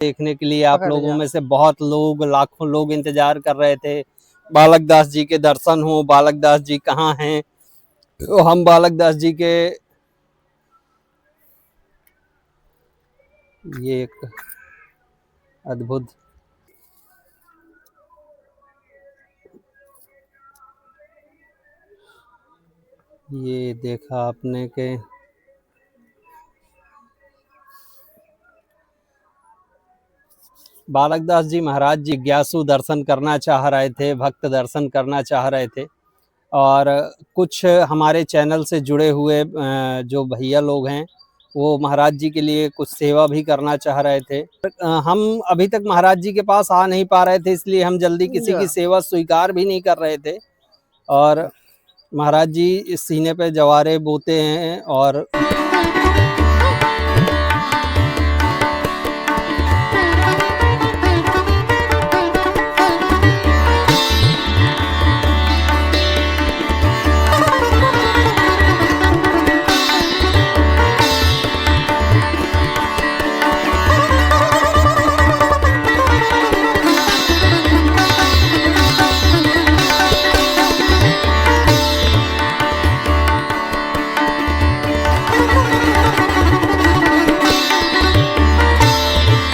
देखने के लिए आप लोगों में से बहुत लोग, लाखों लोग इंतजार कर रहे थे बालक दास जी के दर्शन हो। बालक दास जी कहाँ हैं? तो हम बालक दास जी के ये एक अद्भुत ये देखा आपने के बालक दास जी महाराज जिज्ञासु दर्शन करना चाह रहे थे, भक्त दर्शन करना चाह रहे थे। और कुछ हमारे चैनल से जुड़े हुए जो भैया लोग हैं वो महाराज जी के लिए कुछ सेवा भी करना चाह रहे थे। हम अभी तक महाराज जी के पास आ नहीं पा रहे थे, इसलिए हम जल्दी किसी की सेवा स्वीकार भी नहीं कर रहे थे। और महाराज जी इस सीने पे जवारे बोते हैं और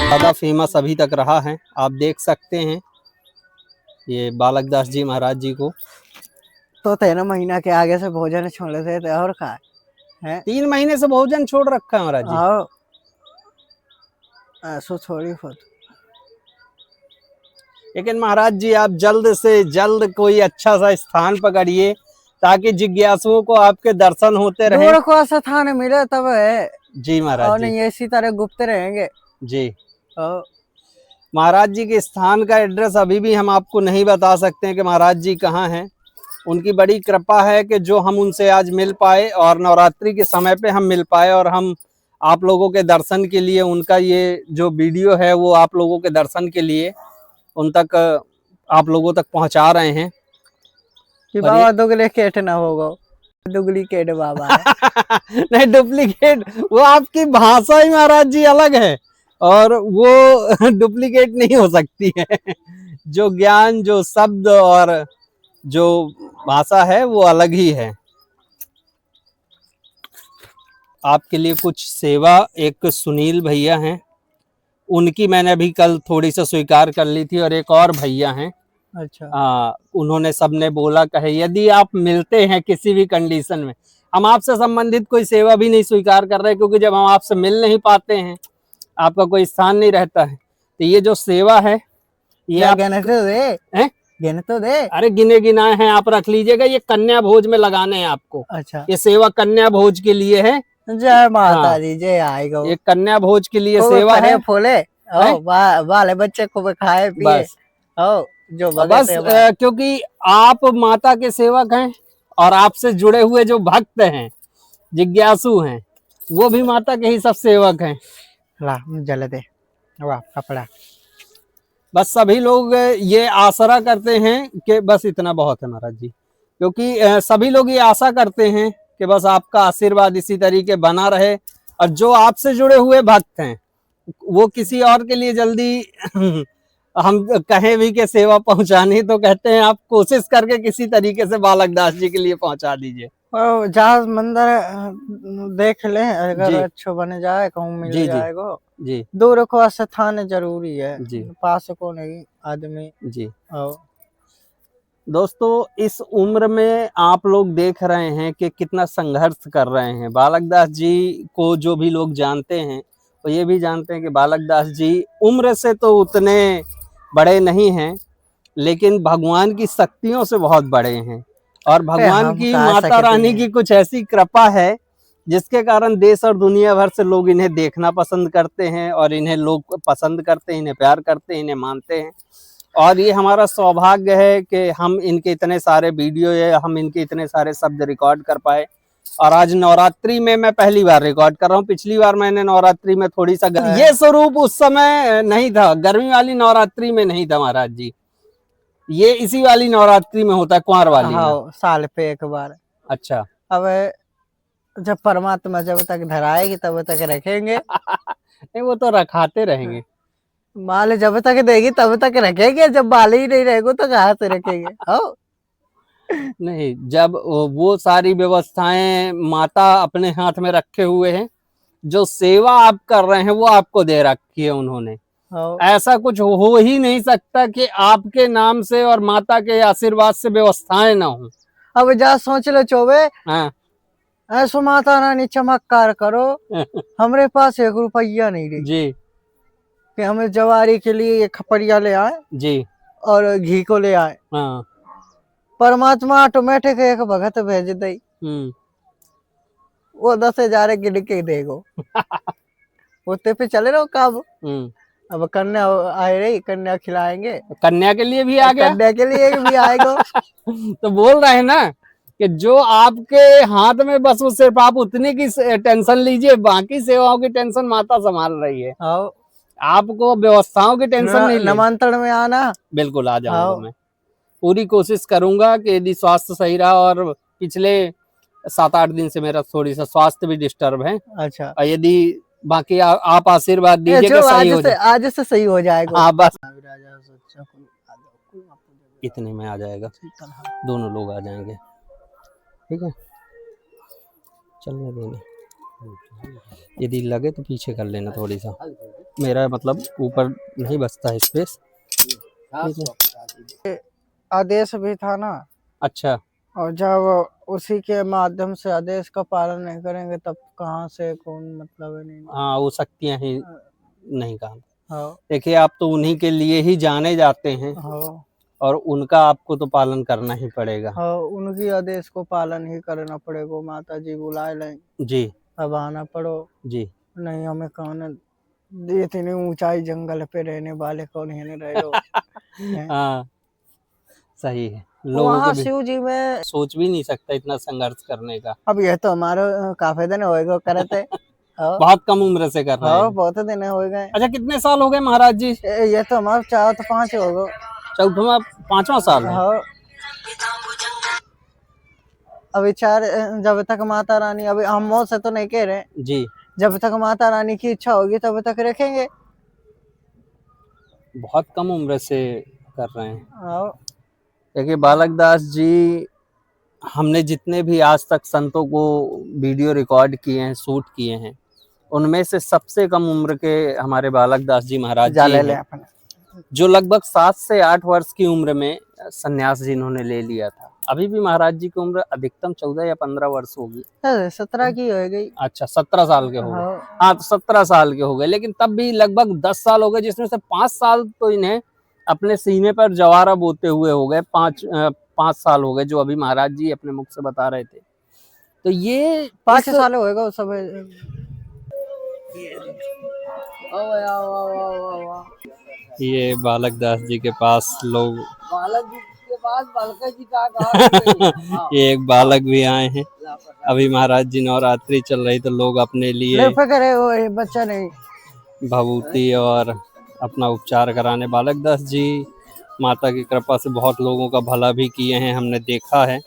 ज़्यादा फेमस अभी तक रहा है। आप देख सकते हैं ये बालक दास जी महाराज जी को। तो 3 महीना के आगे से भोजन छोड़े थे तो और खाए हैं। 3 महीने से भोजन छोड़ रखा है महाराज जी। आओ ऐसो छोड़ी खुद। लेकिन महाराज जी आप जल्द से जल्द कोई अच्छा सा स्थान पकड़िए ताकि जिज्ञासुओं को आपके दर्शन होते रहे। दूर को स्थान मिले तब है जी महाराज और जी। नहीं इसी तरह गुप्त रहेंगे जी महाराज जी के स्थान का एड्रेस अभी भी हम आपको नहीं बता सकते हैं कि महाराज जी कहाँ हैं। उनकी बड़ी कृपा है कि जो हम उनसे आज मिल पाए और नवरात्रि के समय पे हम मिल पाए और हम आप लोगों के दर्शन के लिए उनका ये जो वीडियो है वो आप लोगों के दर्शन के लिए उन तक आप लोगों तक पहुंचा रहे हैं कि बाबा डुप्लीकेट ना होगा। डुप्लीकेट बाबा है। नहीं डुप्लीकेट, वो आपकी भाषा ही महाराज जी अलग है और वो डुप्लीकेट नहीं हो सकती है। जो ज्ञान, जो शब्द और जो भाषा है वो अलग ही है। आपके लिए कुछ सेवा एक सुनील भैया हैं, उनकी मैंने अभी कल थोड़ी सी स्वीकार कर ली थी और एक और भैया हैं। अच्छा उन्होंने सबने बोला कहे यदि आप मिलते हैं किसी भी कंडीशन में, हम आपसे संबंधित कोई सेवा भी नहीं स्वीकार कर रहे क्योंकि जब हम आपसे मिल नहीं पाते हैं आपका कोई स्थान नहीं रहता है। तो ये जो सेवा है ये आप गिने तो दे। अरे गिने गिनाए हैं, आप रख लीजिएगा। ये कन्या भोज में लगाने हैं आपको। अच्छा ये सेवा कन्या भोज के लिए है। जय माता दी जय आएगा। ये कन्या भोज के लिए सेवा है। फूले वाले बच्चे को खाए पिए जो बस क्योंकि आप माता के सेवक हैं और आपसे जुड़े हुए जो भक्त हैं, जिज्ञासु हैं, वो भी माता के ही सब सेवक हैं। ला जल दे वाह कपड़ा। बस सभी लोग ये आसरा करते हैं कि बस इतना बहुत है महाराज जी, क्योंकि सभी लोग ये आशा करते हैं कि बस आपका आशीर्वाद इसी तरीके बना रहे और जो आपसे जुड़े हुए भक्त हैं वो किसी और के लिए जल्दी हम कहें भी कि सेवा पहुंचानी तो कहते हैं आप कोशिश करके किसी तरीके से बालक दास जी के लिए पहुंचा दीजिए। जहाज मंदिर देख ले अगर अच्छो बन जाए कहूँ मिल जाएगा। जी दूर को स्थान जरूरी है जी, पास को नहीं आदमी जी। दोस्तों इस उम्र में आप लोग देख रहे हैं कि कितना संघर्ष कर रहे हैं। बालक दास जी को जो भी लोग जानते हैं वो ये भी जानते हैं कि बालक दास जी उम्र से तो उतने बड़े नहीं हैं लेकिन भगवान की शक्तियों से बहुत बड़े हैं और भगवान की माता रानी की कुछ ऐसी कृपा है जिसके कारण देश और दुनिया भर से लोग इन्हें देखना पसंद करते हैं और इन्हें लोग पसंद करते हैं, इन्हें प्यार करते हैं, इन्हें मानते हैं। और ये हमारा सौभाग्य है कि हम इनके इतने सारे वीडियो या हम इनके इतने सारे शब्द रिकॉर्ड कर पाए। और आज नवरात्रि में मैं पहली बार रिकॉर्ड कर रहा हूँ। पिछली बार मैंने नवरात्रि में थोड़ी सा ये स्वरूप उस समय नहीं था, गर्मी वाली नवरात्रि में नहीं था महाराज जी, ये इसी वाली नवरात्रि में होता है, कुंवर वाली। हाँ, साल पे एक बार। अच्छा अब जब परमात्मा जब तक धराएगी तब तक रखेंगे। नहीं वो तो रखाते रहेंगे। माल जब तक देगी तब तक रखेंगे, जब माल ही नहीं रहेगा तो कहाँ से रखेंगे। हो नहीं, जब वो सारी व्यवस्थाएं माता अपने हाथ में रखे हुए हैं, जो सेवा आप कर रहे हैं वो आपको दे रखी है उन्होंने। हो ऐसा कुछ हो ही नहीं सकता कि आपके नाम से और माता के आशीर्वाद से व्यवस्थाएं ना हो। अब जा सोच लो चौबे, हाँ। ऐसो माता रानी चमत्कार करो, हमारे पास 1 रुपया नहीं रही जी कि हमें जवारी के लिए ये खपड़िया ले आए जी। और घी को ले आए। हाँ। परमात्मा ऑटोमेटिक एक भगत भेज दे, वो 10,000 गिन के देगो। उतने पे चले रहो कब। अब कन्या आए रही, कन्या खिलाएंगे, कन्या के लिए भी आ गया। कन्या के लिए भी आएगा। तो बोल रहे हैं ना कि जो आपके हाथ में, बस वो सिर्फ आप उतनी की टेंशन लीजिए, बाकी सेवाओं की टेंशन माता संभाल रही है। आपको व्यवस्थाओं की टेंशन नहीं लेनी। निमंत्रण में आना। बिल्कुल आ जाऊंगा मैं, पूरी कोशिश करूंगा कि यदि स्वास्थ्य सही रहा, और पिछले 7-8 दिन से मेरा थोड़ी सा स्वास्थ्य भी डिस्टर्ब है। अच्छा। और यदि बाकी आप आशीर्वाद दीजिए कि सही हो जाए। आज से सही हो जाएगा। हाँ बस इतने में आ जाएगा, दोनों लोग आ जाएंगे। ठीक है, चलने देना, यदि लगे तो पीछे कर लेना थोड़ी सा, मेरा मतलब ऊपर नहीं बचता है स्पेस। आदेश भी था ना। अच्छा। और जब उसी के माध्यम से आदेश का पालन नहीं करेंगे तब कहाँ से कौन मतलब है। नहीं, हाँ, वो शक्तियाँ ही नहीं काम। देखिए, आप तो उन्हीं के लिए ही जाने जाते हैं, और उनका आपको तो पालन करना ही पड़ेगा। उनकी आदेश को पालन ही करना पड़ेगा। माता जी बुलाए लें जी, अब आना पड़ो जी। नहीं, हमें कौन इतनी ऊंचाई जंगल पे रहने वाले कौन है रहे हो। हाँ, सही है। वहाँ शिव जी में सोच भी नहीं सकता इतना संघर्ष करने का। अब ये तो हमारे काफी दिन हो करते। बहुत कम उम्र से कर रहे हैं। बहुत दिन हो गए। अच्छा, कितने साल हो गए महाराज जी? ये तो हमारा 4-5 होगा। 4वां 5वां साल है। अभी 4, जब तक माता रानी, अभी हम मौत से तो नहीं कह रहे जी, जब तक माता रानी की इच्छा होगी तब तक रखेंगे। बहुत कम उम्र से कर रहे हैं। देखिए बालक दास जी, हमने जितने भी आज तक संतों को वीडियो रिकॉर्ड किए हैं, शूट किए हैं, उनमें से सबसे कम उम्र के हमारे बालक दास जी महाराज जी हैं, जो लगभग 7 से 8 वर्ष की उम्र में संन्यास जिन्होंने ले लिया था। अभी भी महाराज जी की उम्र अधिकतम 14 या 15 वर्ष होगी। 17 की हो गई। अच्छा, 17 साल के हो गए। हाँ, तो 17 साल के हो गए, लेकिन तब भी लगभग 10 साल हो गए, जिसमें से 5 साल तो इन्हें अपने सीने पर जवारा बोते हुए हो गए। 5 साल हो गए, जो अभी महाराज जी अपने मुख से बता रहे थे। तो ये 5 साल होएगा उस समय। ये बालक दास जी के पास लोग, बालक जी के पास बालक जी का ये एक बालक भी आए हैं। अभी महाराज जी नवरात्रि चल रही, तो लोग अपने लिए बच्चा नहीं भभूति और अपना उपचार कराने। बालक दास जी माता की कृपा से बहुत लोगों का भला भी किए हैं, हमने देखा है,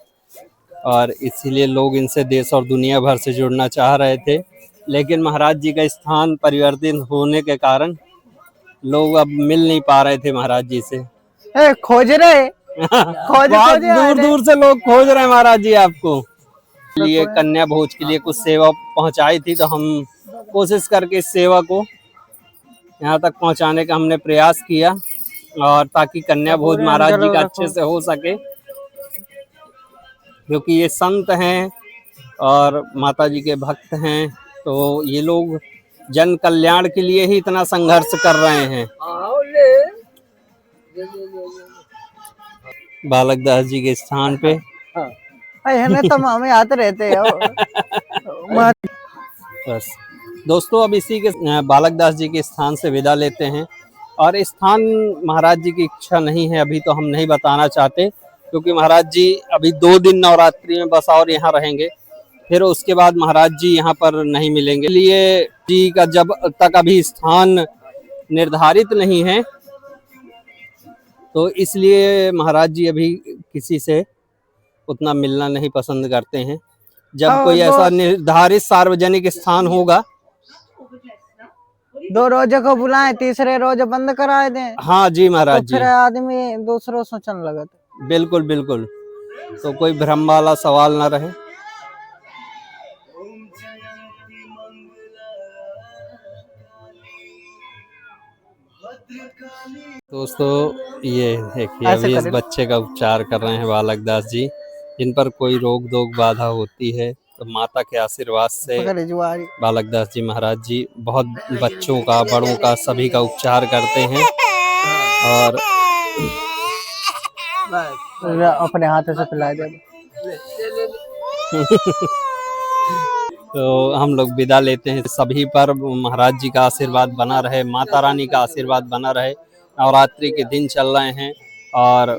और इसीलिए लोग इनसे देश और दुनिया भर से जुड़ना चाह रहे थे, लेकिन महाराज जी का स्थान परिवर्तित होने के कारण लोग अब मिल नहीं पा रहे थे महाराज जी से। खोज रहे बहुत दूर दूर से लोग खोज रहे हैं महाराज जी आपको। लिए कन्या भोज के लिए कुछ सेवा पहुंचाई थी, तो हम कोशिश करके इस सेवा को यहाँ तक पहुंचाने का हमने प्रयास किया, और ताकि कन्या भोज महाराज जी का अच्छे से हो सके, क्योंकि ये संत हैं और माता जी के भक्त हैं, तो ये लोग जन कल्याण के लिए ही इतना संघर्ष कर रहे हैं। बालक दास जी के स्थान पे तो हमें आते रहते हैं। बस दोस्तों, अब इसी के बालक दास जी के स्थान से विदा लेते हैं, और स्थान महाराज जी की इच्छा नहीं है अभी, तो हम नहीं बताना चाहते, क्योंकि महाराज जी अभी 2 दिन नवरात्रि में बस और यहाँ रहेंगे, फिर उसके बाद महाराज जी यहाँ पर नहीं मिलेंगे। लिए जी का जब तक अभी स्थान निर्धारित नहीं है, तो इसलिए महाराज जी अभी किसी से उतना मिलना नहीं पसंद करते हैं। जब कोई ऐसा निर्धारित सार्वजनिक स्थान होगा 2 रोजे को बुलाए, तीसरे रोज बंद कराए दें, हाँ जी महाराज तो जी, फिर आदमी दूसरों सोचने लगत। बिल्कुल बिल्कुल। तो कोई भ्रम वाला सवाल ना रहे। दोस्तों ये देखिए ऐसे अभी इस करें। बच्चे का उपचार कर रहे हैं बालक दास जी, जिन पर कोई रोक दोग बाधा होती है तो माता के आशीर्वाद से पकड़े जुआरी। बालक दास जी महाराज जी बहुत बच्चों का, बड़ों का, सभी का उपचार करते हैं। और अपने हाथ से पिला दे। तो हम लोग विदा लेते हैं। सभी पर महाराज जी का आशीर्वाद बना रहे, माता रानी का आशीर्वाद बना रहे। नवरात्रि के दिन चल रहे हैं और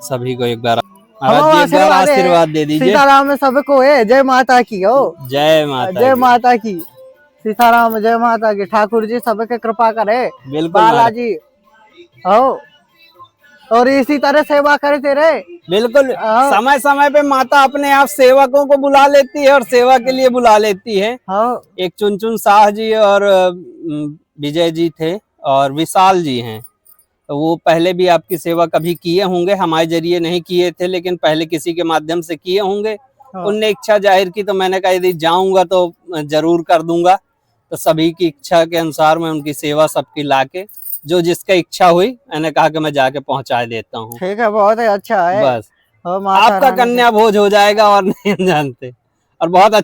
सभी को एक बार महाराज जी एक बार आशीर्वाद दे दीजिए। सीताराम में सबको है, जय माता की हो, जय माता, जय माता की, सीताराम जय माता की। ठाकुर जी सबके कृपा करे, बिल्कुल बालाजी हो, और इसी तरह सेवा करते रहे। बिल्कुल। समय समय पे माता अपने आप सेवकों को बुला लेती है और सेवा के लिए बुला लेती है। एक चुनचुन शाह जी और विजय जी थे और विशाल जी हैं, तो वो पहले भी आपकी सेवा कभी किए होंगे, हमारे जरिए नहीं किए थे लेकिन पहले किसी के माध्यम से किए होंगे। उनने इच्छा जाहिर की तो मैंने कहा यदि जाऊंगा तो जरूर कर दूंगा। तो सभी की इच्छा के अनुसार मैं उनकी सेवा सबकी लाके जो जिसका इच्छा हुई मैंने कहा कि मैं जाके पहुंचा देता हूँ। ठीक है, बहुत ही अच्छा है। बस आपका कन्या भोज हो जाएगा और नहीं जानते। और बहुत